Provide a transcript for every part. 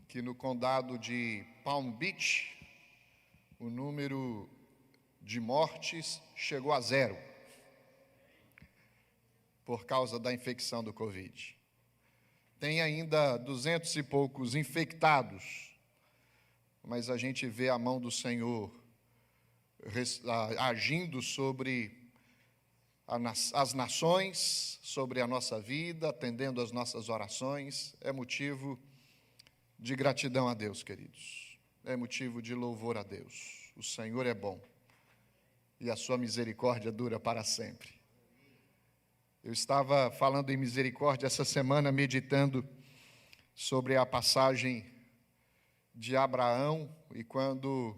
que no condado de Palm Beach, o número de mortes chegou a 0 por causa da infecção do Covid. Tem ainda 200 e poucos infectados, mas a gente vê a mão do Senhor agindo sobre as nações, sobre a nossa vida, atendendo às nossas orações. É motivo de gratidão a Deus, queridos. É motivo de louvor a Deus. O Senhor é bom e a sua misericórdia dura para sempre. Eu estava falando em misericórdia essa semana, meditando sobre a passagem de Abraão, e quando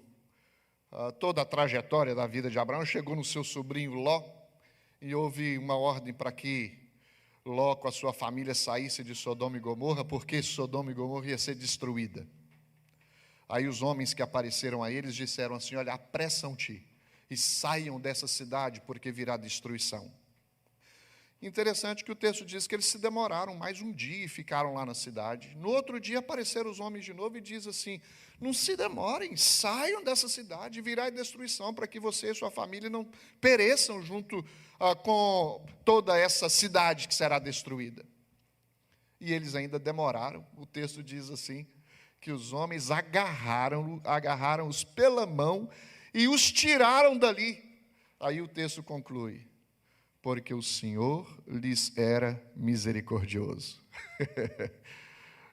toda a trajetória da vida de Abraão chegou no seu sobrinho Ló, e houve uma ordem para que Ló com a sua família saísse de Sodoma e Gomorra, porque Sodoma e Gomorra ia ser destruída. Aí os homens que apareceram a eles disseram assim: olha, apressam-te e saiam dessa cidade, porque virá destruição. Interessante que o texto diz que eles se demoraram mais um dia e ficaram lá na cidade. No outro dia apareceram os homens de novo e diz assim: não se demorem, saiam dessa cidade, virá destruição, para que você e sua família não pereçam junto com toda essa cidade que será destruída. E eles ainda demoraram. O texto diz assim, que os homens agarraram-os pela mão e os tiraram dali. Aí o texto conclui: porque o Senhor lhes era misericordioso.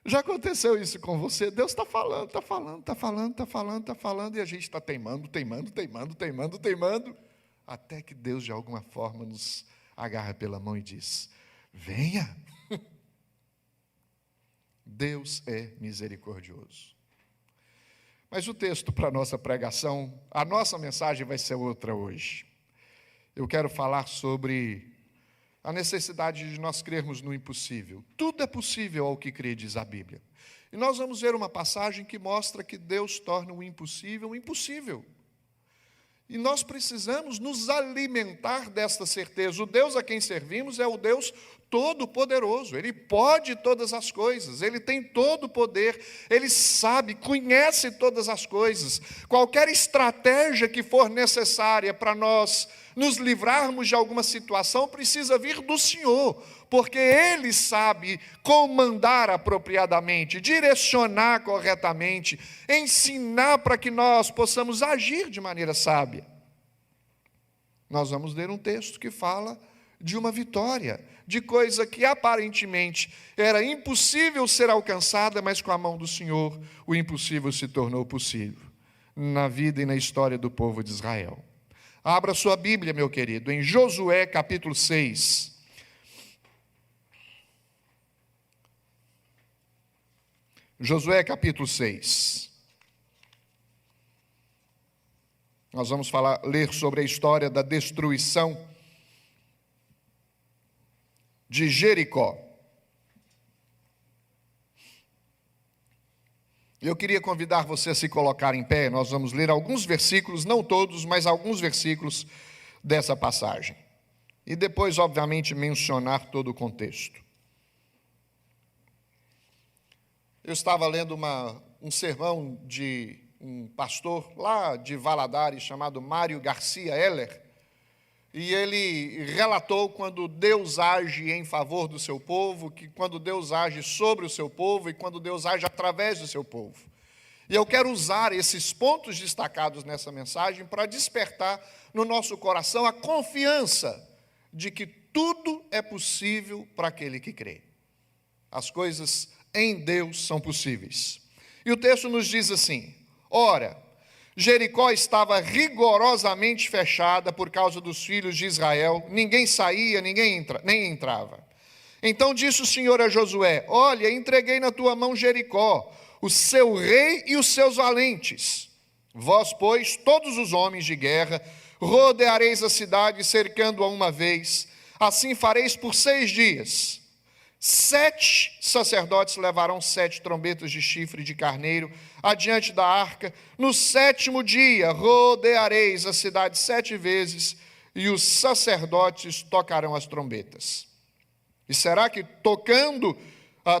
Já aconteceu isso com você? Deus está falando, e a gente está teimando, até que Deus, de alguma forma, nos agarra pela mão e diz: venha. Deus é misericordioso. Mas o texto para a nossa pregação, a nossa mensagem vai ser outra hoje. Eu quero falar sobre a necessidade de nós crermos no impossível. Tudo é possível ao que crê, diz a Bíblia. E nós vamos ver uma passagem que mostra que Deus torna o impossível impossível. E nós precisamos nos alimentar desta certeza. O Deus a quem servimos é o Deus Todo-Poderoso. Ele pode todas as coisas, Ele tem todo o poder, Ele sabe, conhece todas as coisas. Qualquer estratégia que for necessária para nós nos livrarmos de alguma situação precisa vir do Senhor, porque Ele sabe comandar apropriadamente, direcionar corretamente, ensinar para que nós possamos agir de maneira sábia. Nós vamos ler um texto que fala de uma vitória, de coisa que aparentemente era impossível ser alcançada, mas com a mão do Senhor o impossível se tornou possível, na vida e na história do povo de Israel. Abra sua Bíblia, meu querido, em Josué capítulo 6. Josué capítulo 6. Nós vamos ler sobre a história da destruição de Jericó. Eu queria convidar você a se colocar em pé. Nós vamos ler alguns versículos, não todos, mas alguns versículos dessa passagem. E depois, obviamente, mencionar todo o contexto. Eu estava lendo um sermão de um pastor lá de Valadares, chamado Mário Garcia Heller, e ele relatou quando Deus age em favor do seu povo, que quando Deus age sobre o seu povo e quando Deus age através do seu povo. E eu quero usar esses pontos destacados nessa mensagem para despertar no nosso coração a confiança de que tudo é possível para aquele que crê. As coisas em Deus são possíveis. E o texto nos diz assim: ora, Jericó estava rigorosamente fechada por causa dos filhos de Israel, ninguém saía, nem entrava. Então disse o Senhor a Josué: olha, entreguei na tua mão Jericó, o seu rei e os seus valentes. Vós, pois, todos os homens de guerra, rodeareis a cidade, cercando-a uma vez. Assim fareis por 6 dias. 7 sacerdotes levarão 7 trombetas de chifre de carneiro adiante da arca. No 7º dia rodeareis a cidade 7 vezes, e os sacerdotes tocarão as trombetas. E será que, tocando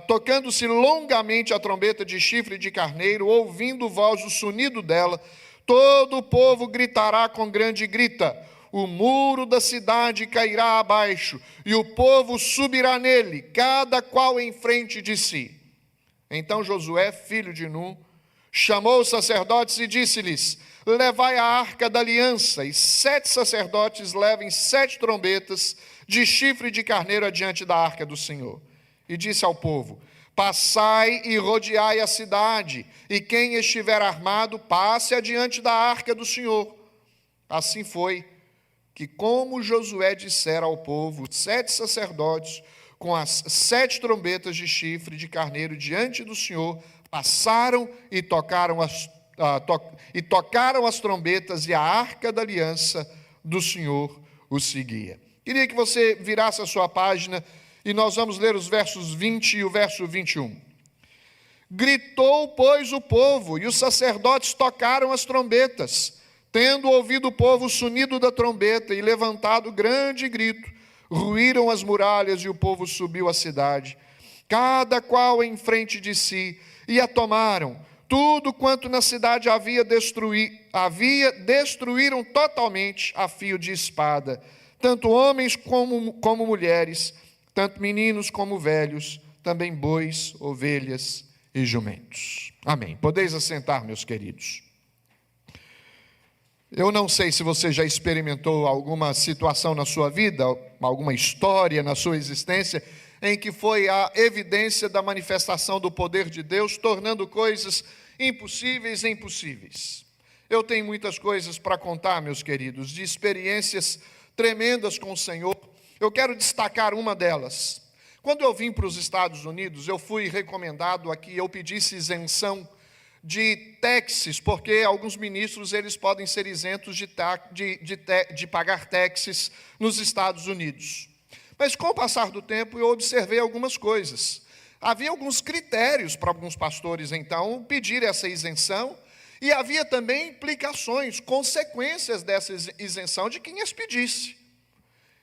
tocando-se longamente a trombeta de chifre de carneiro, ouvindo voz o sonido dela, todo o povo gritará com grande grita, o muro da cidade cairá abaixo, e o povo subirá nele, cada qual em frente de si. Então Josué, filho de Nun, chamou os sacerdotes e disse-lhes, levai a arca da aliança, e 7 sacerdotes levem 7 trombetas de chifre de carneiro adiante da arca do Senhor. E disse ao povo, passai e rodeai a cidade, e quem estiver armado, passe adiante da arca do Senhor. Assim foi que, como Josué dissera ao povo, 7 sacerdotes, com as 7 trombetas de chifre de carneiro diante do Senhor, passaram e tocaram as trombetas, e a arca da aliança do Senhor os seguia. Queria que você virasse a sua página, e nós vamos ler os versos 20 e o verso 21. Gritou, pois, o povo, e os sacerdotes tocaram as trombetas. Tendo ouvido o povo o sonido da trombeta e levantado grande grito, ruíram as muralhas e o povo subiu à cidade, cada qual em frente de si, e a tomaram. Tudo quanto na cidade destruíram totalmente a fio de espada, tanto homens como mulheres, tanto meninos como velhos, também bois, ovelhas e jumentos. Amém. Podeis assentar, meus queridos. Eu não sei se você já experimentou alguma situação na sua vida, alguma história na sua existência, em que foi a evidência da manifestação do poder de Deus, tornando coisas impossíveis em possíveis. Eu tenho muitas coisas para contar, meus queridos, de experiências tremendas com o Senhor. Eu quero destacar uma delas. Quando eu vim para os Estados Unidos, eu fui recomendado a que eu pedisse isenção de taxes, porque alguns ministros eles podem ser isentos de pagar taxes nos Estados Unidos. Mas com o passar do tempo eu observei algumas coisas. Havia alguns critérios para alguns pastores, então, pedir essa isenção, e havia também implicações, consequências dessa isenção de quem as pedisse.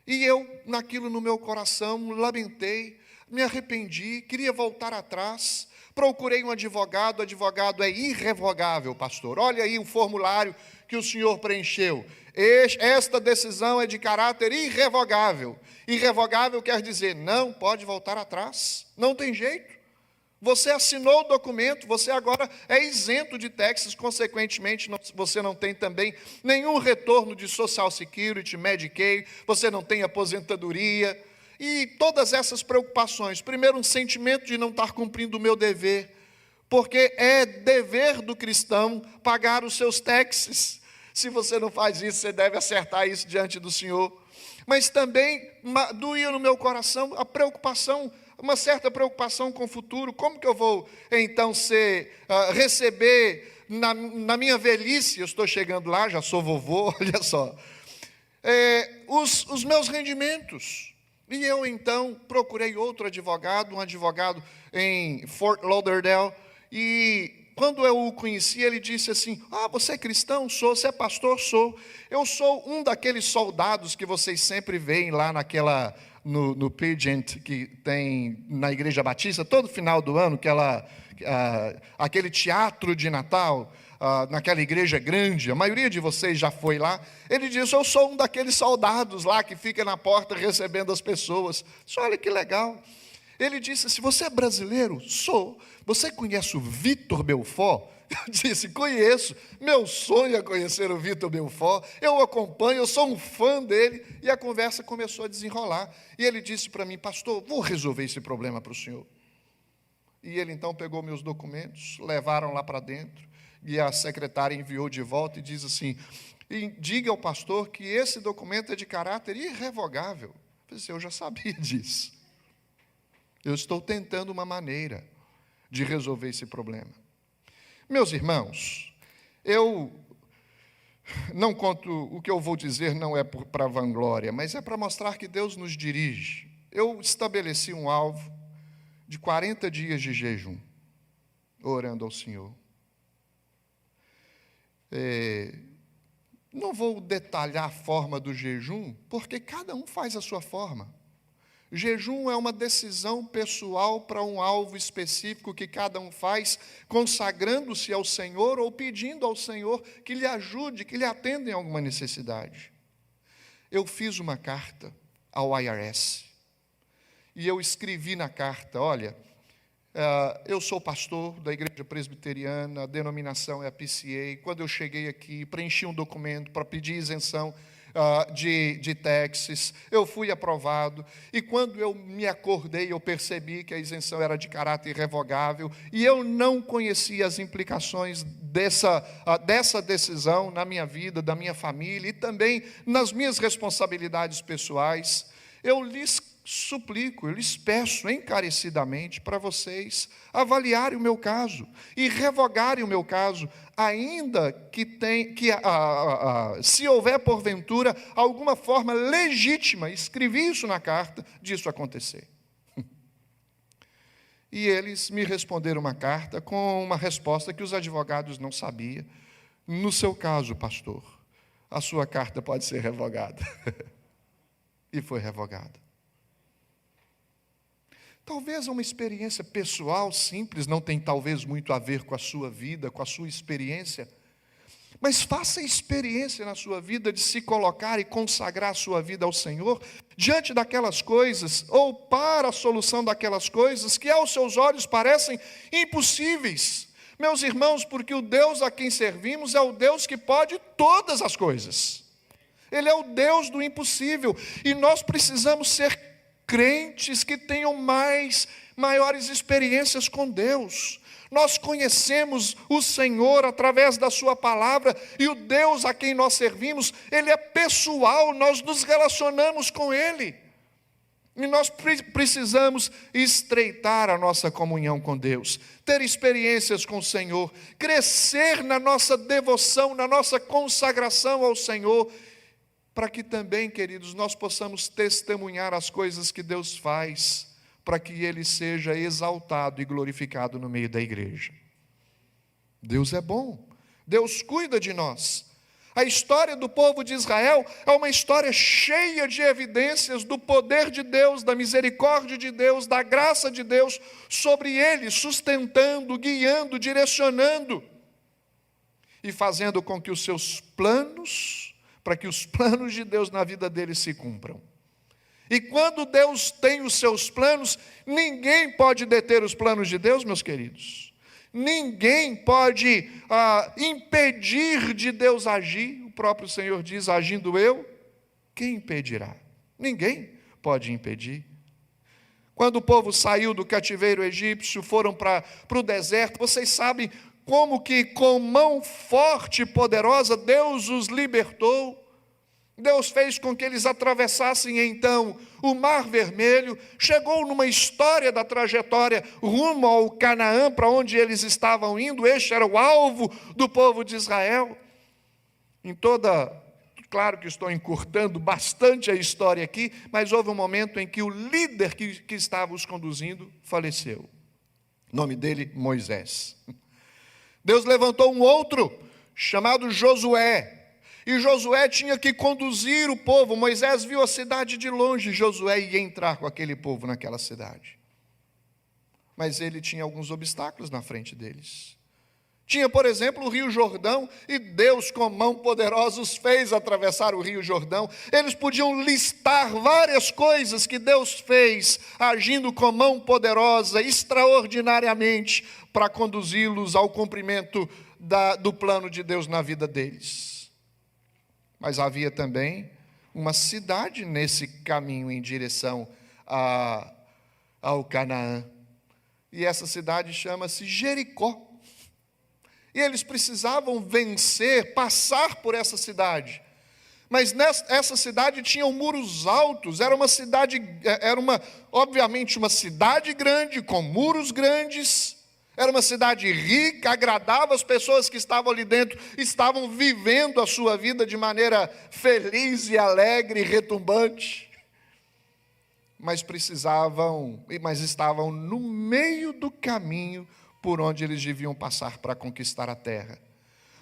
E eu, naquilo no meu coração, lamentei, me arrependi, queria voltar atrás. Procurei um advogado, o advogado é irrevogável, pastor. Olha aí o formulário que o senhor preencheu. Esta decisão é de caráter irrevogável. Irrevogável quer dizer, não pode voltar atrás, não tem jeito. Você assinou o documento, você agora é isento de taxas, consequentemente, você não tem também nenhum retorno de Social Security, Medicaid, você não tem aposentadoria. E todas essas preocupações, primeiro um sentimento de não estar cumprindo o meu dever, porque é dever do cristão pagar os seus taxes. Se você não faz isso, você deve acertar isso diante do Senhor. Mas também doía no meu coração a preocupação, uma certa preocupação com o futuro. Como que eu vou então receber na minha velhice, eu estou chegando lá, já sou vovô, olha só, os meus rendimentos. E eu, então, procurei outro advogado, um advogado em Fort Lauderdale, e quando eu o conheci, ele disse assim, você é cristão? Sou. Você é pastor? Sou. Eu sou um daqueles soldados que vocês sempre veem lá no pageant que tem na Igreja Batista, todo final do ano, aquele teatro de Natal, naquela igreja grande, a maioria de vocês já foi lá. Ele disse, eu sou um daqueles soldados lá que fica na porta recebendo as pessoas. Olha que legal. Ele disse, se você é brasileiro? Sou. Você conhece o Vitor Belfort? Eu disse, conheço. Meu sonho é conhecer o Vitor Belfort. Eu o acompanho, eu sou um fã dele. E a conversa começou a desenrolar. E ele disse para mim, pastor, vou resolver esse problema para o senhor. E ele então pegou meus documentos, levaram lá para dentro. E a secretária enviou de volta e diz assim, diga ao pastor que esse documento é de caráter irrevogável. Eu disse, eu já sabia disso. Eu estou tentando uma maneira de resolver esse problema. Meus irmãos, eu não conto, o que eu vou dizer não é para vanglória, mas é para mostrar que Deus nos dirige. Eu estabeleci um alvo de 40 dias de jejum, orando ao Senhor. Não vou detalhar a forma do jejum, porque cada um faz a sua forma. Jejum é uma decisão pessoal para um alvo específico que cada um faz, consagrando-se ao Senhor ou pedindo ao Senhor que lhe ajude, que lhe atenda em alguma necessidade. Eu fiz uma carta ao IRS e eu escrevi na carta: olha, eu sou pastor da igreja presbiteriana, a denominação é a PCA. Quando eu cheguei aqui, preenchi um documento para pedir isenção de taxes, eu fui aprovado, e quando eu me acordei, eu percebi que a isenção era de caráter irrevogável, e eu não conhecia as implicações dessa decisão na minha vida, da minha família, e também nas minhas responsabilidades pessoais. Eu lhes suplico, eu lhes peço encarecidamente para vocês avaliarem o meu caso e revogarem o meu caso, ainda que se houver porventura alguma forma legítima, escrevi isso na carta, disso acontecer. E eles me responderam uma carta com uma resposta que os advogados não sabiam. No seu caso, pastor, a sua carta pode ser revogada. E foi revogada. Talvez uma experiência pessoal simples, não tem talvez muito a ver com a sua vida, com a sua experiência, mas faça experiência na sua vida de se colocar e consagrar a sua vida ao Senhor diante daquelas coisas, ou para a solução daquelas coisas que aos seus olhos parecem impossíveis. Meus irmãos, porque o Deus a quem servimos é o Deus que pode todas as coisas. Ele é o Deus do impossível, e nós precisamos ser crentes que tenham maiores experiências com Deus. Nós conhecemos o Senhor através da sua palavra, e o Deus a quem nós servimos, Ele é pessoal, nós nos relacionamos com Ele. E nós precisamos estreitar a nossa comunhão com Deus, ter experiências com o Senhor, crescer na nossa devoção, na nossa consagração ao Senhor, para que também, queridos, nós possamos testemunhar as coisas que Deus faz, para que Ele seja exaltado e glorificado no meio da igreja. Deus é bom, Deus cuida de nós. A história do povo de Israel é uma história cheia de evidências do poder de Deus, da misericórdia de Deus, da graça de Deus sobre eles, sustentando, guiando, direcionando e fazendo com que os seus planos, para que os planos de Deus na vida deles se cumpram. E quando Deus tem os seus planos, ninguém pode deter os planos de Deus, meus queridos. Ninguém pode impedir de Deus agir. O próprio Senhor diz: agindo eu, quem impedirá? Ninguém pode impedir. Quando o povo saiu do cativeiro egípcio, foram para o deserto, vocês sabem como que com mão forte e poderosa Deus os libertou. Deus fez com que eles atravessassem então o Mar Vermelho. Chegou numa história da trajetória rumo ao Canaã, para onde eles estavam indo. Este era o alvo do povo de Israel. Claro que estou encurtando bastante a história aqui, mas houve um momento em que o líder que estava os conduzindo faleceu. O nome dele, Moisés. Deus levantou um outro, chamado Josué, e Josué tinha que conduzir o povo. Moisés viu a cidade de longe, Josué ia entrar com aquele povo naquela cidade. Mas ele tinha alguns obstáculos na frente deles. Tinha, por exemplo, o Rio Jordão, e Deus com mão poderosa os fez atravessar o Rio Jordão. Eles podiam listar várias coisas que Deus fez, agindo com mão poderosa, extraordinariamente, para conduzi-los ao cumprimento do plano de Deus na vida deles. Mas havia também uma cidade nesse caminho em direção ao Canaã. E essa cidade chama-se Jericó. E eles precisavam vencer, passar por essa cidade. Mas essa cidade tinha muros altos, obviamente uma cidade grande, com muros grandes. Era uma cidade rica, agradável, as pessoas que estavam ali dentro estavam vivendo a sua vida de maneira feliz e alegre e retumbante. Mas estavam no meio do caminho por onde eles deviam passar para conquistar a terra.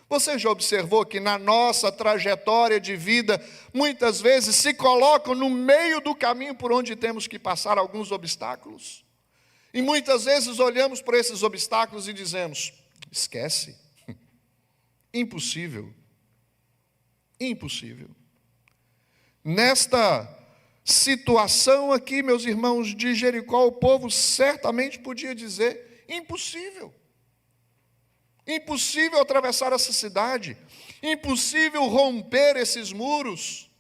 Você já observou que na nossa trajetória de vida, muitas vezes se colocam no meio do caminho por onde temos que passar alguns obstáculos? E muitas vezes olhamos para esses obstáculos e dizemos: esquece, impossível, impossível. Nesta situação aqui, meus irmãos, de Jericó, o povo certamente podia dizer: impossível. Impossível atravessar essa cidade, impossível romper esses muros,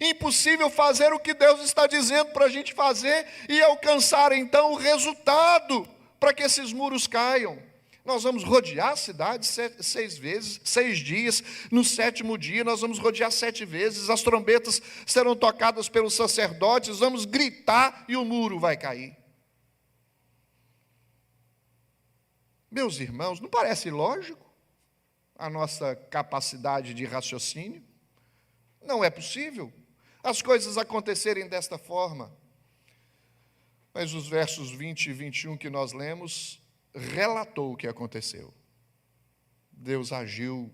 impossível fazer o que Deus está dizendo para a gente fazer e alcançar então o resultado para que esses muros caiam. Nós vamos rodear a cidade 6 dias, no 7º dia nós vamos rodear 7 vezes, as trombetas serão tocadas pelos sacerdotes, vamos gritar e o muro vai cair. Meus irmãos, não parece lógico a nossa capacidade de raciocínio? Não é possível as coisas acontecerem desta forma. Mas os versos 20 e 21 que nós lemos, relatou o que aconteceu. Deus agiu,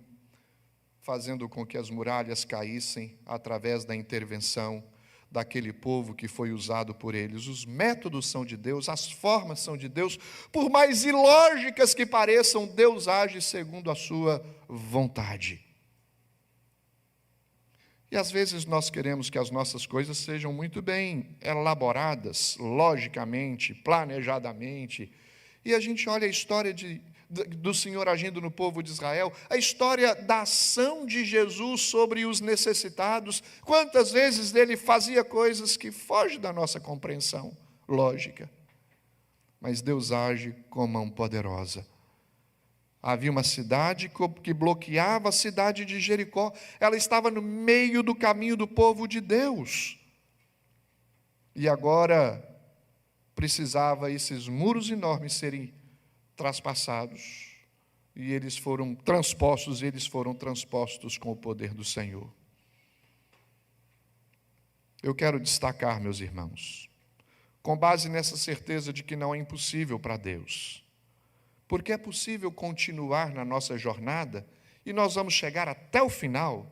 fazendo com que as muralhas caíssem através da intervenção daquele povo que foi usado por eles. Os métodos são de Deus, as formas são de Deus, por mais ilógicas que pareçam, Deus age segundo a sua vontade. E às vezes nós queremos que as nossas coisas sejam muito bem elaboradas, logicamente, planejadamente, e a gente olha a história do Senhor agindo no povo de Israel, a história da ação de Jesus sobre os necessitados, quantas vezes ele fazia coisas que fogem da nossa compreensão lógica, mas Deus age com mão poderosa. Havia uma cidade que bloqueava a cidade de Jericó, ela estava no meio do caminho do povo de Deus, e agora precisava esses muros enormes serem traspassados, e eles foram transpostos com o poder do Senhor. Eu quero destacar, meus irmãos, com base nessa certeza de que não é impossível para Deus, porque é possível continuar na nossa jornada, e nós vamos chegar até o final,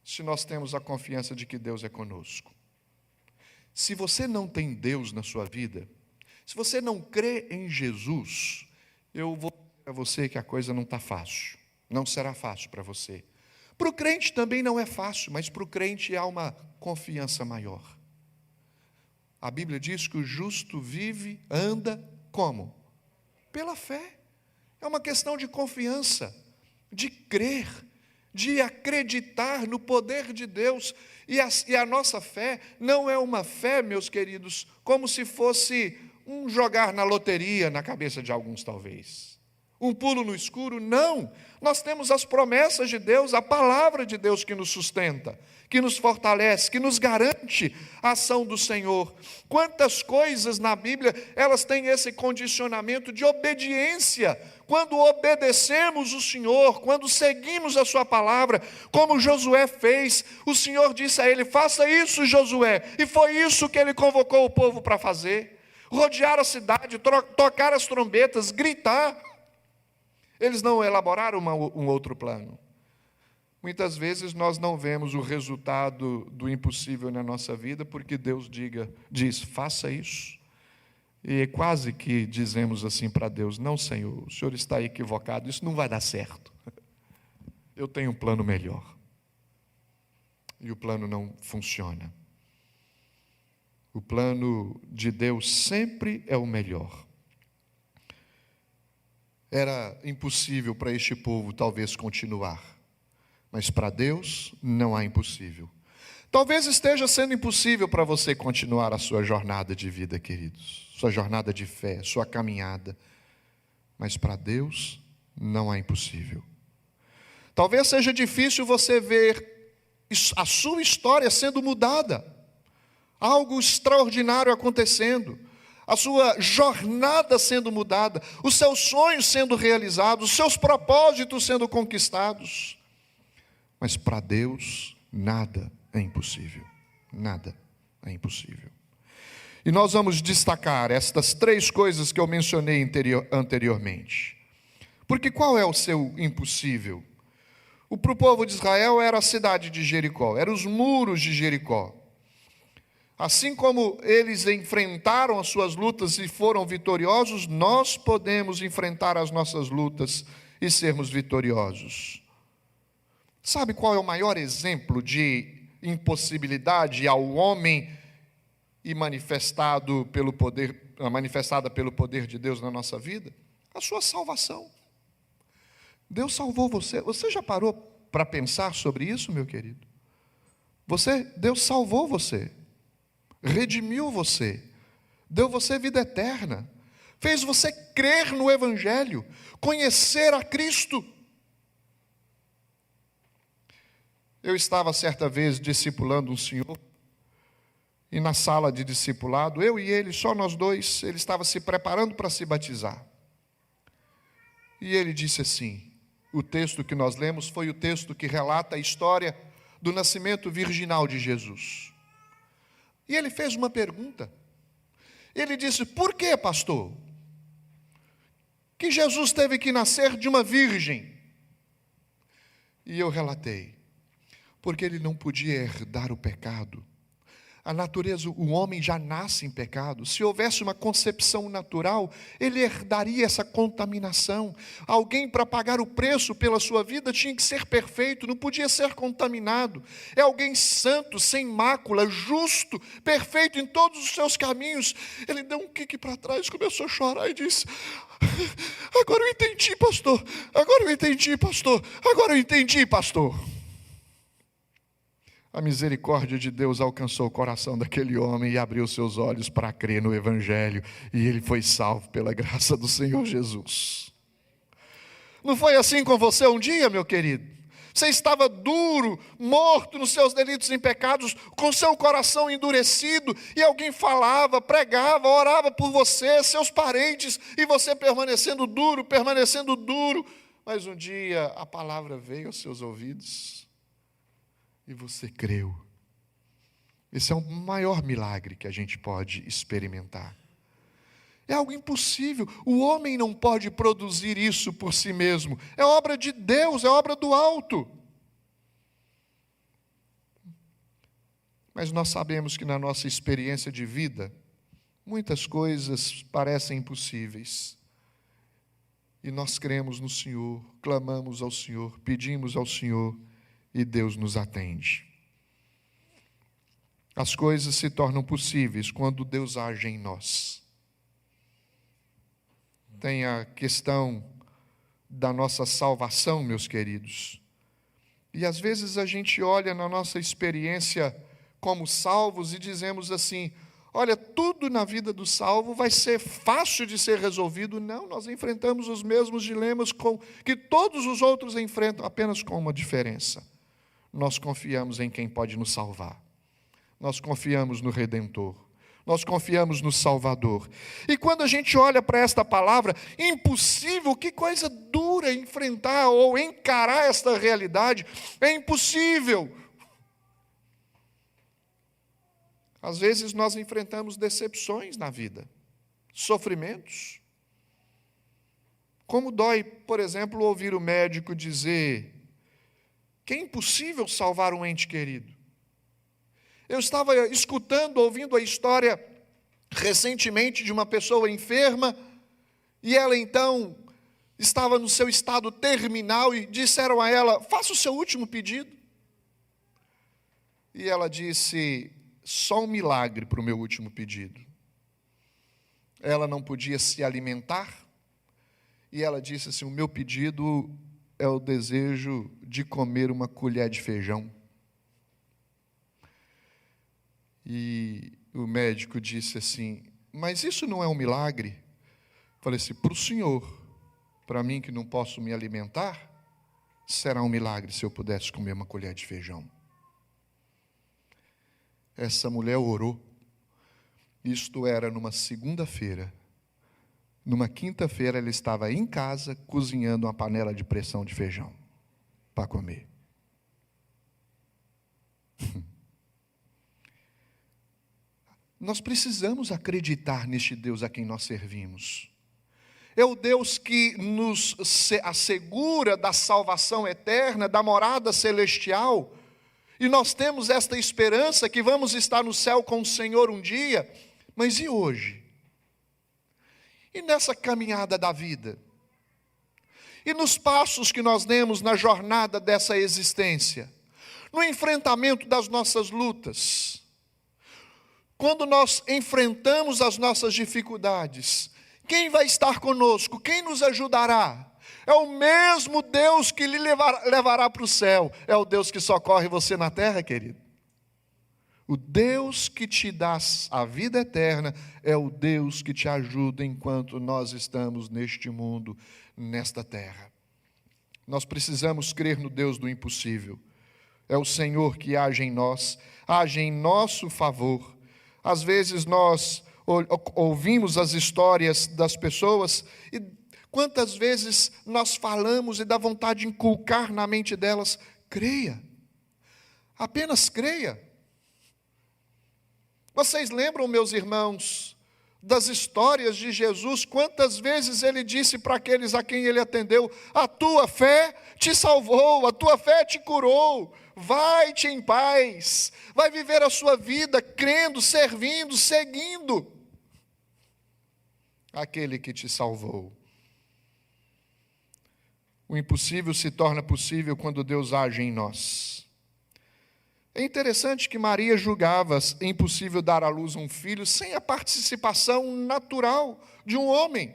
se nós temos a confiança de que Deus é conosco. Se você não tem Deus na sua vida, se você não crê em Jesus, eu vou dizer a você que a coisa não está fácil, não será fácil para você. Para o crente também não é fácil, mas para o crente há uma confiança maior. A Bíblia diz que o justo vive, anda como? Pela fé. É uma questão de confiança, de crer, de acreditar no poder de Deus. E a nossa fé não é uma fé, meus queridos, como se fosse um jogar na loteria na cabeça de alguns talvez. Um pulo no escuro, não. Nós temos as promessas de Deus, a palavra de Deus que nos sustenta, que nos fortalece, que nos garante a ação do Senhor. Quantas coisas na Bíblia, elas têm esse condicionamento de obediência. Quando obedecemos o Senhor, quando seguimos a sua palavra, como Josué fez, o Senhor disse a ele: faça isso, Josué. E foi isso que ele convocou o povo para fazer. Rodear a cidade, tocar as trombetas, gritar. Eles não elaboraram um outro plano. Muitas vezes nós não vemos o resultado do impossível na nossa vida, porque Deus diz, faça isso. E quase que dizemos assim para Deus: não, Senhor, o Senhor está equivocado, isso não vai dar certo. Eu tenho um plano melhor. E o plano não funciona. O plano de Deus sempre é o melhor. Era impossível para este povo talvez continuar, mas para Deus não há impossível. Talvez esteja sendo impossível para você continuar a sua jornada de vida, queridos, sua jornada de fé, sua caminhada, mas para Deus não há impossível. Talvez seja difícil você ver a sua história sendo mudada, algo extraordinário acontecendo, a sua jornada sendo mudada, os seus sonhos sendo realizados, os seus propósitos sendo conquistados. Mas para Deus, nada é impossível. Nada é impossível. E nós vamos destacar estas 3 coisas que eu mencionei anteriormente. Porque qual é o seu impossível? Para o povo de Israel era a cidade de Jericó, eram os muros de Jericó. Assim como eles enfrentaram as suas lutas e foram vitoriosos, nós podemos enfrentar as nossas lutas e sermos vitoriosos. Sabe qual é o maior exemplo de impossibilidade ao homem e manifestada pelo poder de Deus na nossa vida? A sua salvação. Deus salvou você. Você já parou para pensar sobre isso, meu querido? Deus salvou você, redimiu você, deu você vida eterna, fez você crer no Evangelho, conhecer a Cristo. Eu estava certa vez discipulando um senhor, e na sala de discipulado, eu e ele, só nós dois, ele estava se preparando para se batizar. E ele disse assim, o texto que nós lemos foi o texto que relata a história do nascimento virginal de Jesus. E ele fez uma pergunta. Ele disse, por que, pastor, que Jesus teve que nascer de uma virgem? E eu relatei, porque ele não podia herdar o pecado. A natureza, o homem já nasce em pecado. Se houvesse uma concepção natural, ele herdaria essa contaminação. Alguém, para pagar o preço pela sua vida, tinha que ser perfeito, não podia ser contaminado. É alguém santo, sem mácula, justo, perfeito em todos os seus caminhos. Ele deu um quique para trás, começou a chorar e disse, agora eu entendi, pastor, agora eu entendi, pastor, agora eu entendi, pastor. A misericórdia de Deus alcançou o coração daquele homem e abriu seus olhos para crer no Evangelho. E ele foi salvo pela graça do Senhor Jesus. Não foi assim com você um dia, meu querido? Você estava duro, morto nos seus delitos e pecados, com seu coração endurecido, e alguém falava, pregava, orava por você, seus parentes, e você permanecendo duro. Mas um dia a palavra veio aos seus ouvidos, e você creu. Esse é o maior milagre que a gente pode experimentar. É algo impossível. O homem não pode produzir isso por si mesmo. É obra de Deus, é obra do alto. Mas nós sabemos que na nossa experiência de vida, muitas coisas parecem impossíveis. E nós cremos no Senhor, clamamos ao Senhor, pedimos ao Senhor, e Deus nos atende. As coisas se tornam possíveis quando Deus age em nós. Tem a questão da nossa salvação, meus queridos. E às vezes a gente olha na nossa experiência como salvos e dizemos assim, olha, tudo na vida do salvo vai ser fácil de ser resolvido. Não, nós enfrentamos os mesmos dilemas que todos os outros enfrentam, apenas com uma diferença. Nós confiamos em quem pode nos salvar. Nós confiamos no Redentor. Nós confiamos no Salvador. E quando a gente olha para esta palavra, impossível, que coisa dura enfrentar ou encarar esta realidade. É impossível. Às vezes nós enfrentamos decepções na vida, sofrimentos. Como dói, por exemplo, ouvir o médico dizer que é impossível salvar um ente querido. Eu estava ouvindo a história recentemente de uma pessoa enferma, e ela então estava no seu estado terminal e disseram a ela, faça o seu último pedido. E ela disse, só um milagre para o meu último pedido. Ela não podia se alimentar, e ela disse assim, o meu pedido é o desejo de comer uma colher de feijão. E o médico disse assim, mas isso não é um milagre? Falei assim, para o senhor, para mim que não posso me alimentar, será um milagre se eu pudesse comer uma colher de feijão. Essa mulher orou. Isto era numa segunda-feira. Numa quinta-feira, ela estava em casa, cozinhando uma panela de pressão de feijão para comer. Nós precisamos acreditar neste Deus a quem nós servimos. é o Deus que nos assegura da salvação eterna, da morada celestial, e nós temos esta esperança que vamos estar no céu com o Senhor um dia. Mas e hoje? E nessa caminhada da vida? E nos passos que nós demos na jornada dessa existência? No enfrentamento das nossas lutas? Quando nós enfrentamos as nossas dificuldades, quem vai estar conosco? Quem nos ajudará? É o mesmo Deus que lhe levará para o céu. É o Deus que socorre você na terra, querido. O Deus que te dá a vida eterna é o Deus que te ajuda enquanto nós estamos neste mundo, nesta terra. Nós precisamos crer no Deus do impossível. É o Senhor que age em nós, age em nosso favor. Às vezes nós ouvimos as histórias das pessoas e quantas vezes nós falamos e dá vontade de inculcar na mente delas: creia, apenas creia. Vocês lembram, meus irmãos, das histórias de Jesus? Quantas vezes ele disse para aqueles a quem ele atendeu: a tua fé te salvou, a tua fé te curou, vai-te em paz, vai viver a sua vida crendo, servindo, seguindo aquele que te salvou. O impossível se torna possível quando Deus age em nós. É interessante que Maria julgava impossível dar à luz um filho sem a participação natural de um homem.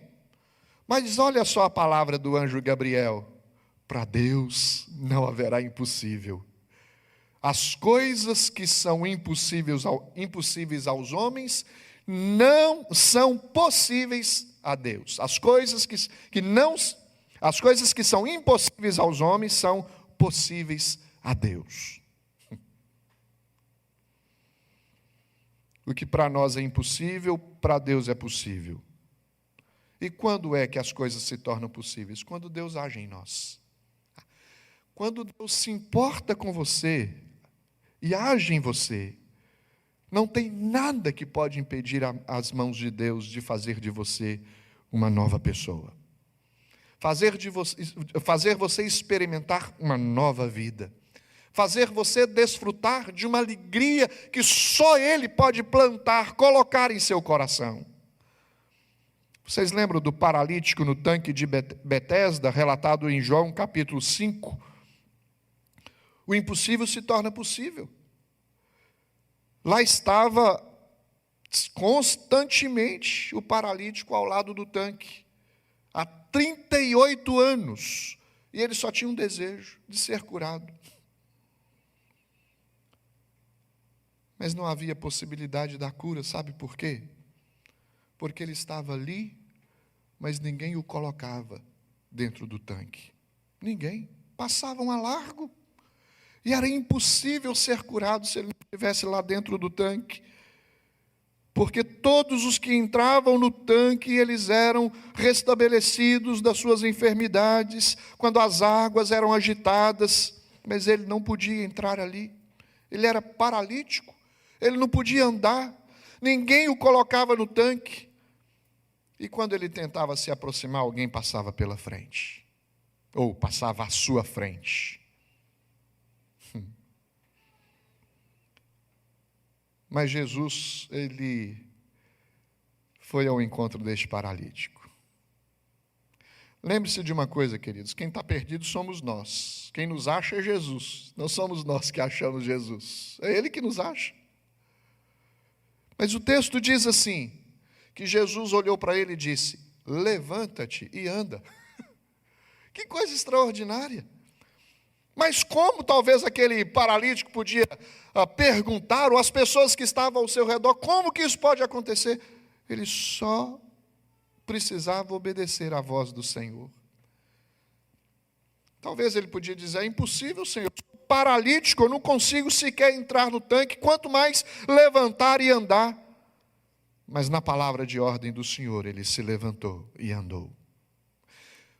Mas olha só a palavra do anjo Gabriel: para Deus não haverá impossível. As coisas que são impossíveis aos homens não são possíveis a Deus. As coisas que são impossíveis aos homens são possíveis a Deus. O que para nós é impossível, para Deus é possível. E quando é que as coisas se tornam possíveis? Quando Deus age em nós. Quando Deus se importa com você e age em você, não tem nada que pode impedir as mãos de Deus de fazer de você uma nova pessoa. Fazer você experimentar uma nova vida. Fazer você desfrutar de uma alegria que só Ele pode plantar, colocar em seu coração. Vocês lembram do paralítico no tanque de Betesda, relatado em João capítulo 5? O impossível se torna possível. Lá estava constantemente o paralítico ao lado do tanque, há 38 anos, e ele só tinha um desejo: de ser curado. Mas não havia possibilidade da cura, sabe por quê? Porque ele estava ali, mas ninguém o colocava dentro do tanque. Ninguém. Passavam a largo. E era impossível ser curado se ele não estivesse lá dentro do tanque. Porque todos os que entravam no tanque, eles eram restabelecidos das suas enfermidades, quando as águas eram agitadas, mas ele não podia entrar ali. Ele era paralítico. Ele não podia andar, ninguém o colocava no tanque. E quando ele tentava se aproximar, alguém passava pela frente, ou passava à sua frente. Mas Jesus, ele foi ao encontro deste paralítico. Lembre-se de uma coisa, queridos: quem está perdido somos nós. Quem nos acha é Jesus, não somos nós que achamos Jesus, é Ele que nos acha. Mas o texto diz assim, que Jesus olhou para ele e disse: levanta-te e anda. Que coisa extraordinária. Mas como talvez aquele paralítico podia perguntar, ou as pessoas que estavam ao seu redor, como que isso pode acontecer? Ele só precisava obedecer à voz do Senhor. Talvez ele podia dizer: é impossível, Senhor, eu sou paralítico, eu não consigo sequer entrar no tanque, quanto mais levantar e andar. Mas na palavra de ordem do Senhor, ele se levantou e andou.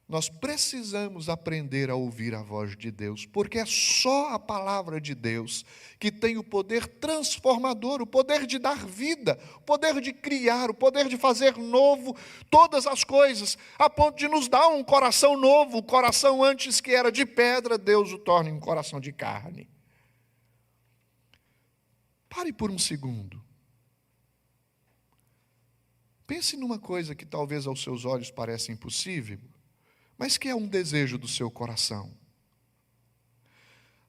Nós precisamos aprender a ouvir a voz de Deus, porque é só a palavra de Deus que tem o poder transformador, o poder de dar vida, o poder de criar, o poder de fazer novo todas as coisas, a ponto de nos dar um coração novo. O coração antes que era de pedra, Deus o torna em um coração de carne. Pare por um segundo. Pense numa coisa que talvez aos seus olhos pareça impossível, mas que é um desejo do seu coração.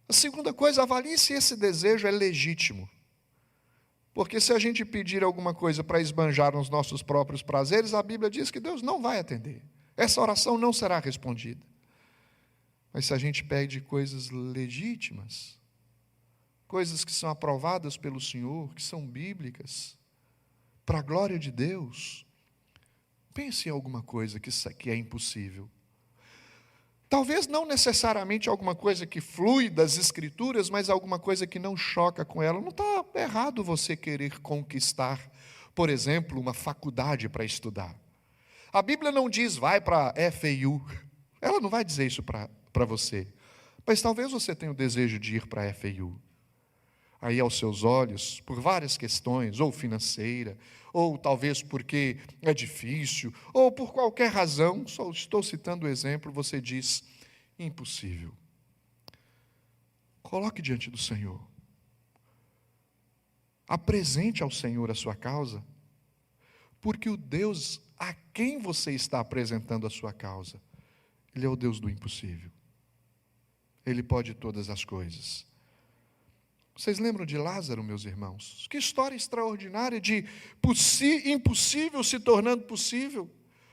A segunda coisa, avalie se esse desejo é legítimo. Porque se a gente pedir alguma coisa para esbanjar nos nossos próprios prazeres, a Bíblia diz que Deus não vai atender. Essa oração não será respondida. Mas se a gente pede coisas legítimas, coisas que são aprovadas pelo Senhor, que são bíblicas, para a glória de Deus, pense em alguma coisa que é impossível. Talvez não necessariamente alguma coisa que flui das Escrituras, mas alguma coisa que não choca com ela. Não está errado você querer conquistar, por exemplo, uma faculdade para estudar. A Bíblia não diz, vai para a FIU. Ela não vai dizer isso para você. Mas talvez você tenha o desejo de ir para a FIU. Aí aos seus olhos, por várias questões, ou financeira, ou talvez porque é difícil, ou por qualquer razão, só estou citando o exemplo, você diz, impossível. Coloque diante do Senhor. Apresente ao Senhor a sua causa, porque o Deus a quem você está apresentando a sua causa, Ele é o Deus do impossível. Ele pode todas as coisas. Vocês lembram de Lázaro, meus irmãos? Que história extraordinária de impossível se tornando possível.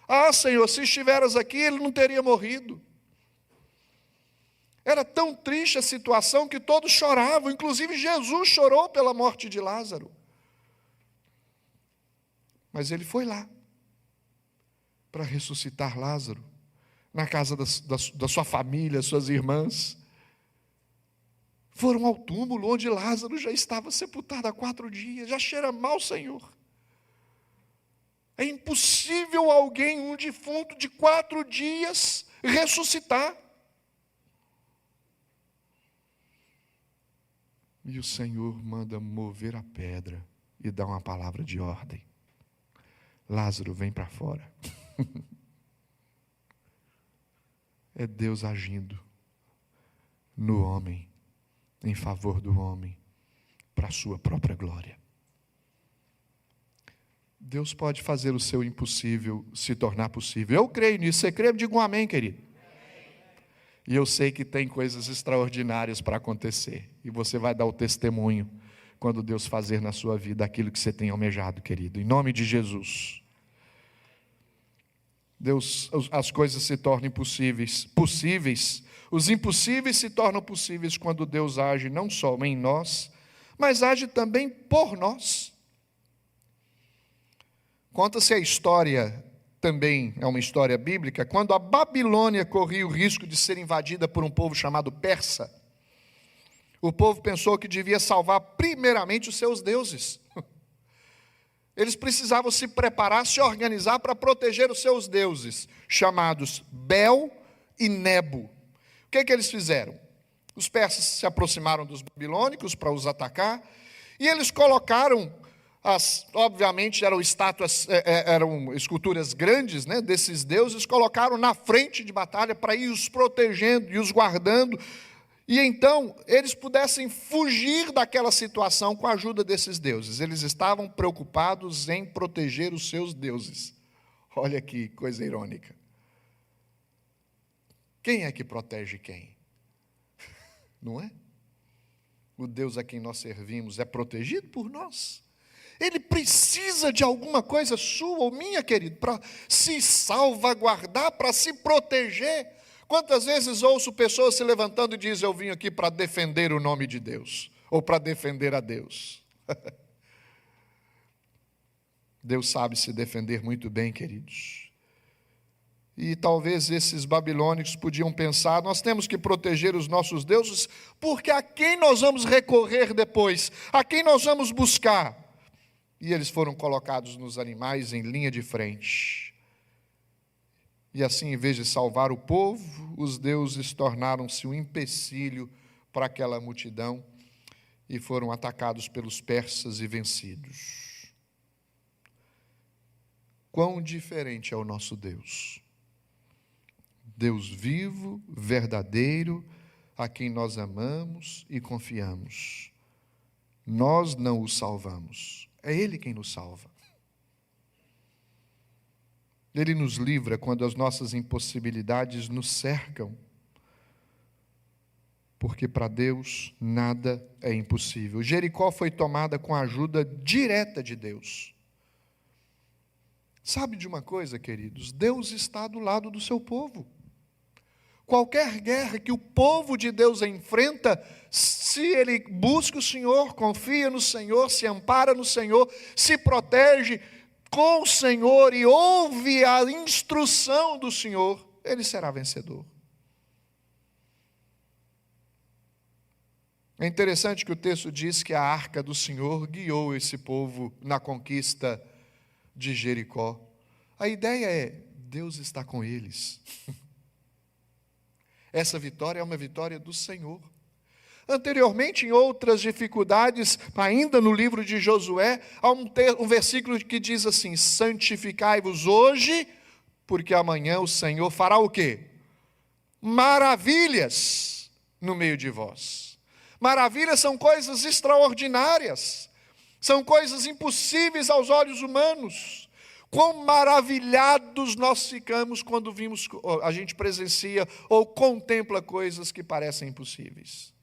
Ah, Senhor, se estiveras aqui, ele não teria morrido. Era tão triste a situação que todos choravam, inclusive Jesus chorou pela morte de Lázaro. Mas ele foi lá para ressuscitar Lázaro, na casa da sua família, suas irmãs. Foram ao túmulo onde Lázaro já estava sepultado há 4 dias. Já cheira mal, Senhor. É impossível alguém, um defunto de 4 dias, ressuscitar. E o Senhor manda mover a pedra e dá uma palavra de ordem. Lázaro, vem para fora. É Deus agindo no homem, em favor do homem, para a sua própria glória. Deus pode fazer o seu impossível se tornar possível. Eu creio nisso. Você crê? Diga um amém, querido. E eu sei que tem coisas extraordinárias para acontecer. E você vai dar o testemunho quando Deus fazer na sua vida aquilo que você tem almejado, querido. Em nome de Jesus. Deus, as coisas se tornam possíveis. Os impossíveis se tornam possíveis quando Deus age não só em nós, mas age também por nós. Conta-se a história, também é uma história bíblica, quando a Babilônia corria o risco de ser invadida por um povo chamado persa. O povo pensou que devia salvar primeiramente os seus deuses. Eles precisavam se preparar, se organizar para proteger os seus deuses, chamados Bel e Nebo. O que eles fizeram? Os persas se aproximaram dos babilônicos para os atacar, e eles colocaram, obviamente eram esculturas grandes, né, desses deuses, colocaram na frente de batalha para ir os protegendo e os guardando, e então eles pudessem fugir daquela situação com a ajuda desses deuses. Eles estavam preocupados em proteger os seus deuses. Olha que coisa irônica. Quem é que protege quem? Não é? O Deus a quem nós servimos é protegido por nós. Ele precisa de alguma coisa sua ou minha, querido, para se salvaguardar, para se proteger. Quantas vezes ouço pessoas se levantando e dizem, eu vim aqui para defender o nome de Deus, ou para defender a Deus. Deus sabe se defender muito bem, queridos. E talvez esses babilônicos podiam pensar, nós temos que proteger os nossos deuses, porque a quem nós vamos recorrer depois? A quem nós vamos buscar? E eles foram colocados nos animais em linha de frente. E assim, em vez de salvar o povo, os deuses tornaram-se um empecilho para aquela multidão e foram atacados pelos persas e vencidos. Quão diferente é o nosso Deus! Deus vivo, verdadeiro, a quem nós amamos e confiamos. Nós não o salvamos, é Ele quem nos salva. Ele nos livra quando as nossas impossibilidades nos cercam, porque para Deus nada é impossível. Jericó foi tomada com a ajuda direta de Deus. Sabe de uma coisa, queridos? Deus está do lado do seu povo. Qualquer guerra que o povo de Deus enfrenta, se ele busca o Senhor, confia no Senhor, se ampara no Senhor, se protege com o Senhor e ouve a instrução do Senhor, ele será vencedor. É interessante que o texto diz que a arca do Senhor guiou esse povo na conquista de Jericó. A ideia é, Deus está com eles. Essa vitória é uma vitória do Senhor. Anteriormente, em outras dificuldades, ainda no livro de Josué, há um versículo que diz assim: santificai-vos hoje, porque amanhã o Senhor fará o quê? Maravilhas no meio de vós. Maravilhas são coisas extraordinárias, são coisas impossíveis aos olhos humanos. Quão maravilhados nós ficamos quando a gente presencia ou contempla coisas que parecem impossíveis.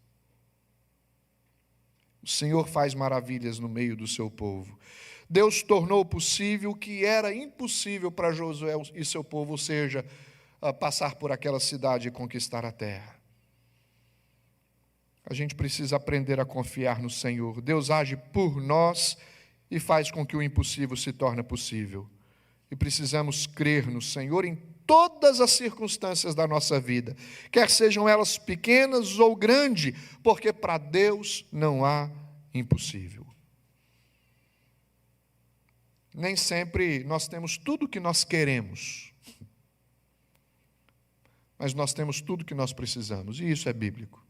O Senhor faz maravilhas no meio do seu povo. Deus tornou possível o que era impossível para Josué e seu povo, ou seja, passar por aquela cidade e conquistar a terra. A gente precisa aprender a confiar no Senhor. Deus age por nós e faz com que o impossível se torne possível. E precisamos crer no Senhor em todas as circunstâncias da nossa vida, quer sejam elas pequenas ou grandes, porque para Deus não há impossível. Nem sempre nós temos tudo o que nós queremos, mas nós temos tudo o que nós precisamos, e isso é bíblico.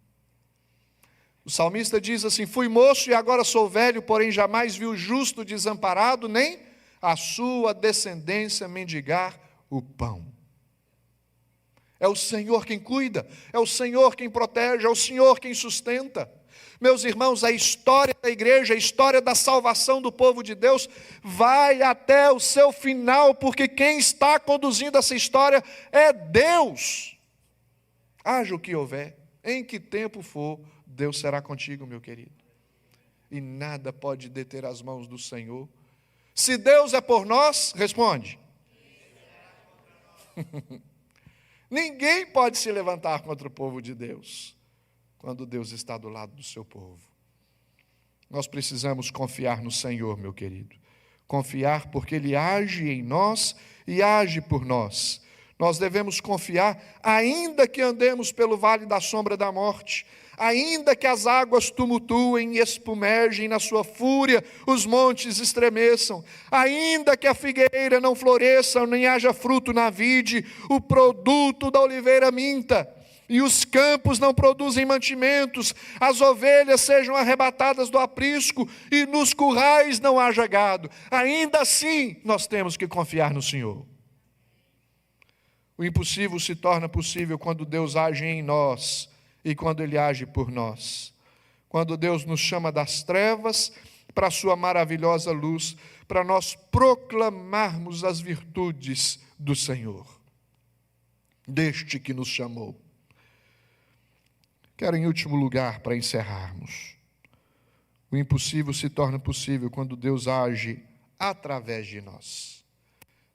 O salmista diz assim: fui moço e agora sou velho, porém jamais vi o justo desamparado, nem a sua descendência mendigar o pão. É o Senhor quem cuida, é o Senhor quem protege, é o Senhor quem sustenta. Meus irmãos, a história da igreja, a história da salvação do povo de Deus vai até o seu final, porque quem está conduzindo essa história é Deus. Haja o que houver, em que tempo for, Deus será contigo, meu querido. E nada pode deter as mãos do Senhor. Se Deus é por nós, responde. Ninguém pode se levantar contra o povo de Deus, quando Deus está do lado do seu povo. Nós precisamos confiar no Senhor, meu querido. Confiar porque Ele age em nós e age por nós. Nós devemos confiar, ainda que andemos pelo vale da sombra da morte, ainda que as águas tumultuem e espumergem na sua fúria, os montes estremeçam, ainda que a figueira não floresça, nem haja fruto na vide, o produto da oliveira minta, e os campos não produzem mantimentos, as ovelhas sejam arrebatadas do aprisco, e nos currais não haja gado, ainda assim nós temos que confiar no Senhor. O impossível se torna possível quando Deus age em nós e quando Ele age por nós. Quando Deus nos chama das trevas para a sua maravilhosa luz, para nós proclamarmos as virtudes do Senhor, deste que nos chamou. Quero, em último lugar, para encerrarmos, o impossível se torna possível quando Deus age através de nós.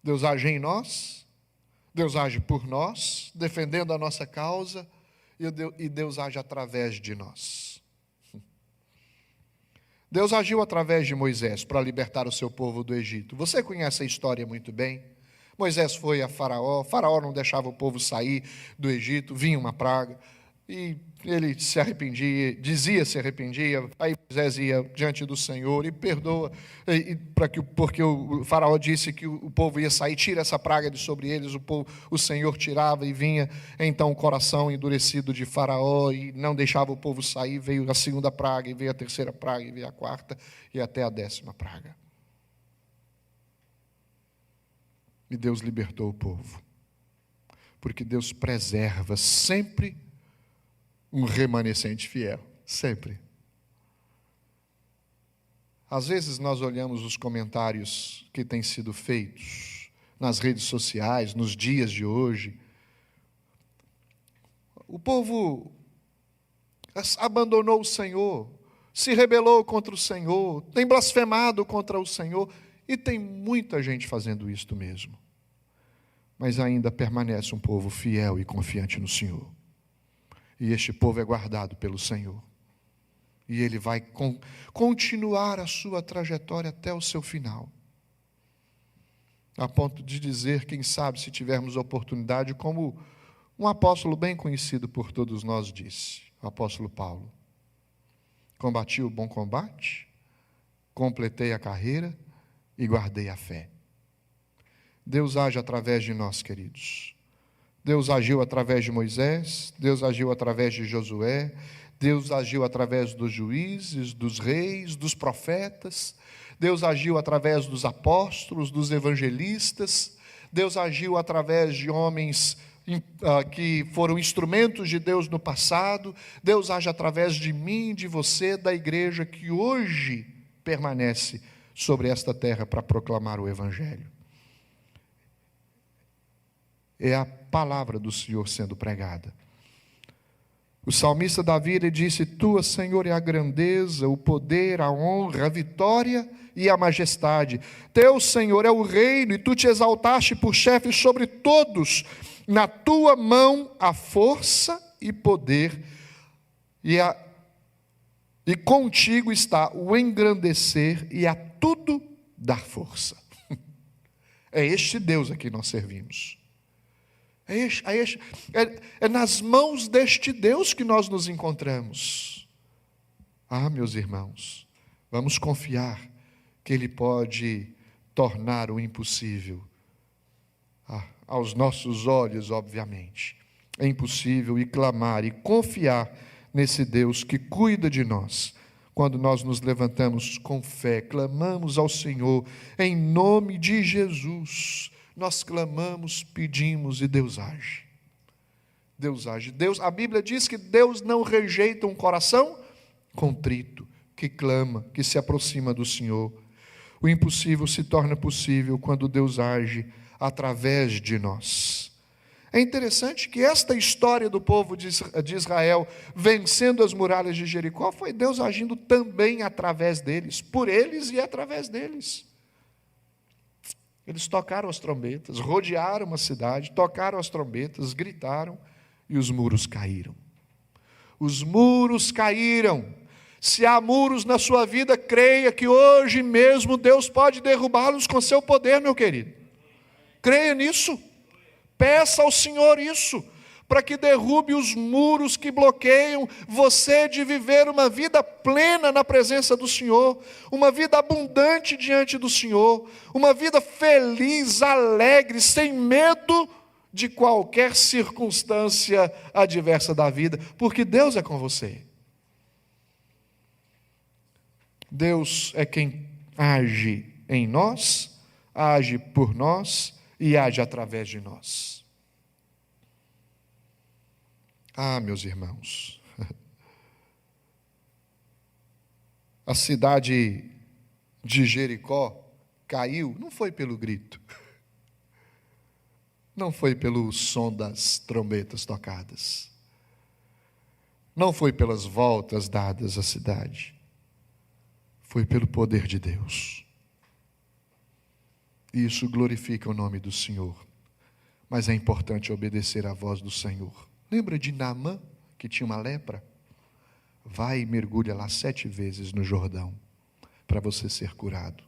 Deus age em nós, Deus age por nós, defendendo a nossa causa, e Deus age através de nós. Deus agiu através de Moisés para libertar o seu povo do Egito. Você conhece a história muito bem. Moisés foi a Faraó não deixava o povo sair do Egito, vinha uma praga. E ele se arrependia, dizia se arrependia, aí Moisés ia diante do Senhor e perdoa, porque o faraó disse que o povo ia sair, tira essa praga de sobre eles, o Senhor tirava e vinha então o coração endurecido de faraó e não deixava o povo sair, veio a segunda praga, e veio a terceira praga, e veio a quarta, e até a 10ª praga. E Deus libertou o povo, porque Deus preserva sempre um remanescente fiel, sempre. Às vezes nós olhamos os comentários que têm sido feitos nas redes sociais, nos dias de hoje. O povo abandonou o Senhor, se rebelou contra o Senhor, tem blasfemado contra o Senhor, e tem muita gente fazendo isto mesmo. Mas ainda permanece um povo fiel e confiante no Senhor. E este povo é guardado pelo Senhor. E ele vai continuar a sua trajetória até o seu final. A ponto de dizer, quem sabe, se tivermos oportunidade, como um apóstolo bem conhecido por todos nós disse, o apóstolo Paulo: combati o bom combate, completei a carreira e guardei a fé. Deus age através de nós, queridos. Deus agiu através de Moisés, Deus agiu através de Josué, Deus agiu através dos juízes, dos reis, dos profetas, Deus agiu através dos apóstolos, dos evangelistas, Deus agiu através de homens que foram instrumentos de Deus no passado, Deus age através de mim, de você, da igreja que hoje permanece sobre esta terra para proclamar o Evangelho. É a palavra do Senhor sendo pregada. O salmista Davi, ele disse: tua, Senhor, é a grandeza, o poder, a honra, a vitória e a majestade. Teu, Senhor, é o reino, e tu te exaltaste por chefe sobre todos. Na tua mão a força e poder, e contigo está o engrandecer e a tudo dar força. É este Deus a quem nós servimos. É nas mãos deste Deus que nós nos encontramos. Ah, meus irmãos, vamos confiar que Ele pode tornar o impossível. Aos nossos olhos, obviamente, é impossível, e clamar e confiar nesse Deus que cuida de nós. Quando nós nos levantamos com fé, clamamos ao Senhor em nome de Jesus. Nós clamamos, pedimos e Deus age. Deus age. A Bíblia diz que Deus não rejeita um coração contrito, que clama, que se aproxima do Senhor. O impossível se torna possível quando Deus age através de nós. É interessante que esta história do povo de Israel vencendo as muralhas de Jericó foi Deus agindo também através deles, por eles e através deles. Eles tocaram as trombetas, rodearam a cidade, tocaram as trombetas, gritaram e os muros caíram. Os muros caíram. Se há muros na sua vida, creia que hoje mesmo Deus pode derrubá-los com seu poder, meu querido. Creia nisso. Peça ao Senhor isso, para que derrube os muros que bloqueiam você de viver uma vida plena na presença do Senhor, uma vida abundante diante do Senhor, uma vida feliz, alegre, sem medo de qualquer circunstância adversa da vida, porque Deus é com você. Deus é quem age em nós, age por nós e age através de nós. Ah, meus irmãos, a cidade de Jericó caiu, não foi pelo grito, não foi pelo som das trombetas tocadas, não foi pelas voltas dadas à cidade, foi pelo poder de Deus. E isso glorifica o nome do Senhor, mas é importante obedecer à voz do Senhor. Lembra de Naamã, que tinha uma lepra? Vai e mergulha lá 7 vezes no Jordão, para você ser curado.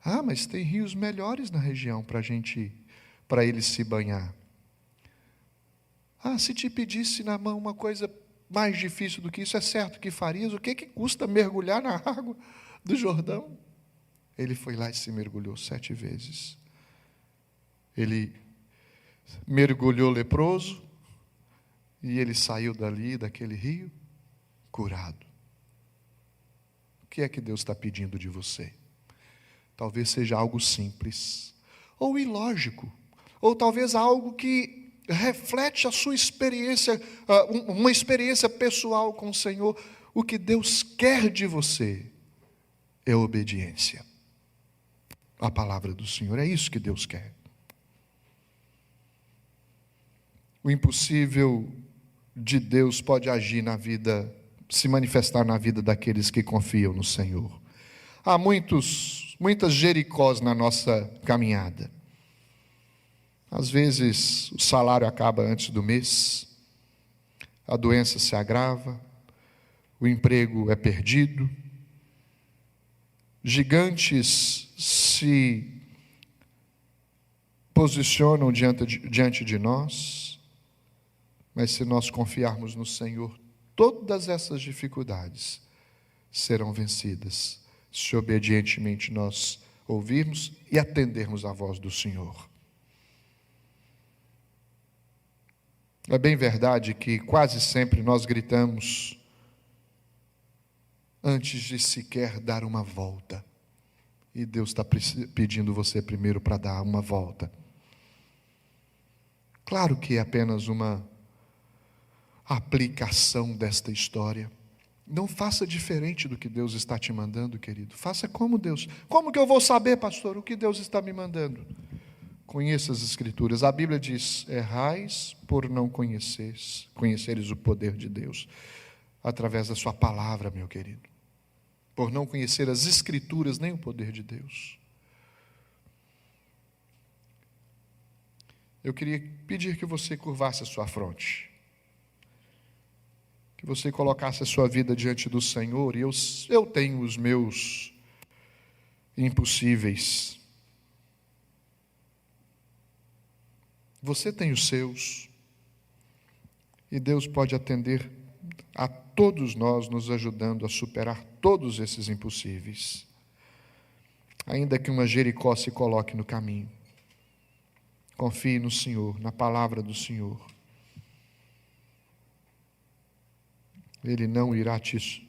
Ah, mas tem rios melhores na região para ele se banhar. Se te pedisse na mão uma coisa mais difícil do que isso, é certo que farias? O que custa mergulhar na água do Jordão? Ele foi lá e se mergulhou 7 vezes. Ele mergulhou leproso e ele saiu dali, daquele rio, curado. O que é que Deus está pedindo de você? Talvez seja algo simples, ou ilógico, ou talvez algo que reflete a sua experiência, uma experiência pessoal com o Senhor. O que Deus quer de você é obediência à palavra do Senhor. É isso que Deus quer. O impossível de Deus pode agir na vida, se manifestar na vida daqueles que confiam no Senhor. Há muitas Jericós na nossa caminhada. Às vezes o salário acaba antes do mês, a doença se agrava, o emprego é perdido, gigantes se posicionam diante de nós, mas se nós confiarmos no Senhor, todas essas dificuldades serão vencidas, se obedientemente nós ouvirmos e atendermos à voz do Senhor. É bem verdade que quase sempre nós gritamos antes de sequer dar uma volta. E Deus está pedindo você primeiro para dar uma volta. Claro que é apenas uma aplicação desta história. Não faça diferente do que Deus está te mandando, querido. Faça como Deus. Como que eu vou saber, pastor, o que Deus está me mandando? Conheça as Escrituras. A Bíblia diz: errais por não conheceres o poder de Deus, através da sua palavra, meu querido. Por não conhecer as Escrituras, nem o poder de Deus. Eu queria pedir que você curvasse a sua fronte, que você colocasse a sua vida diante do Senhor. E eu tenho os meus impossíveis. Você tem os seus, e Deus pode atender a todos nós, nos ajudando a superar todos esses impossíveis. Ainda que uma Jericó se coloque no caminho, confie no Senhor, na palavra do Senhor. Ele não irá te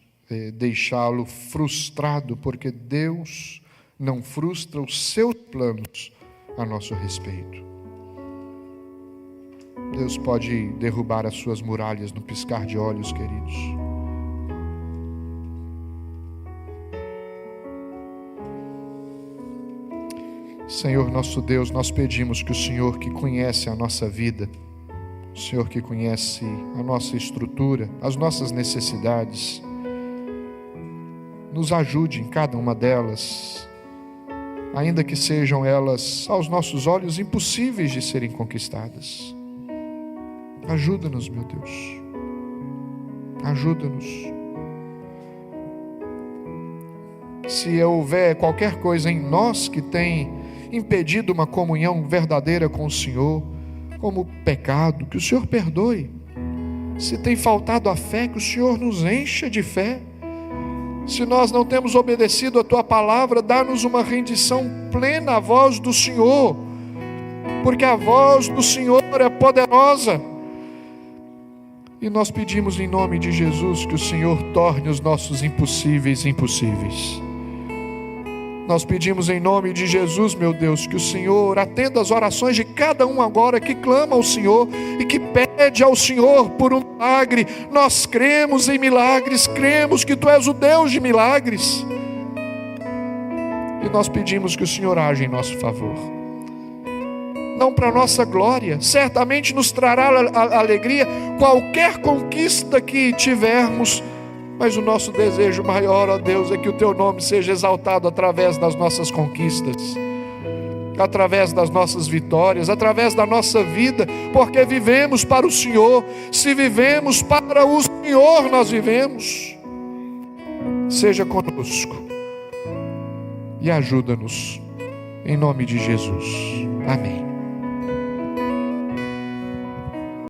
deixá-lo frustrado, porque Deus não frustra os seus planos a nosso respeito. Deus pode derrubar as suas muralhas no piscar de olhos, queridos. Senhor nosso Deus, nós pedimos que o Senhor, que conhece a nossa vida, o Senhor que conhece a nossa estrutura, as nossas necessidades, nos ajude em cada uma delas, ainda que sejam elas, aos nossos olhos, impossíveis de serem conquistadas. Ajuda-nos, meu Deus. Ajuda-nos. Se houver qualquer coisa em nós que tem impedido uma comunhão verdadeira com o Senhor, como pecado, que o Senhor perdoe. Se tem faltado a fé, que o Senhor nos encha de fé. Se nós não temos obedecido a Tua palavra, dá-nos uma rendição plena à voz do Senhor, porque a voz do Senhor é poderosa. E nós pedimos em nome de Jesus que o Senhor torne os nossos impossíveis impossíveis. Nós pedimos em nome de Jesus, meu Deus, que o Senhor atenda as orações de cada um agora que clama ao Senhor e que pede ao Senhor por um milagre. Nós cremos em milagres, cremos que Tu és o Deus de milagres. E nós pedimos que o Senhor age em nosso favor. Não para nossa glória, certamente nos trará alegria qualquer conquista que tivermos, mas o nosso desejo maior, ó Deus, é que o Teu nome seja exaltado através das nossas conquistas, através das nossas vitórias, através da nossa vida, porque vivemos para o Senhor. Se vivemos para o Senhor, nós vivemos. Seja conosco e ajuda-nos, em nome de Jesus. Amém.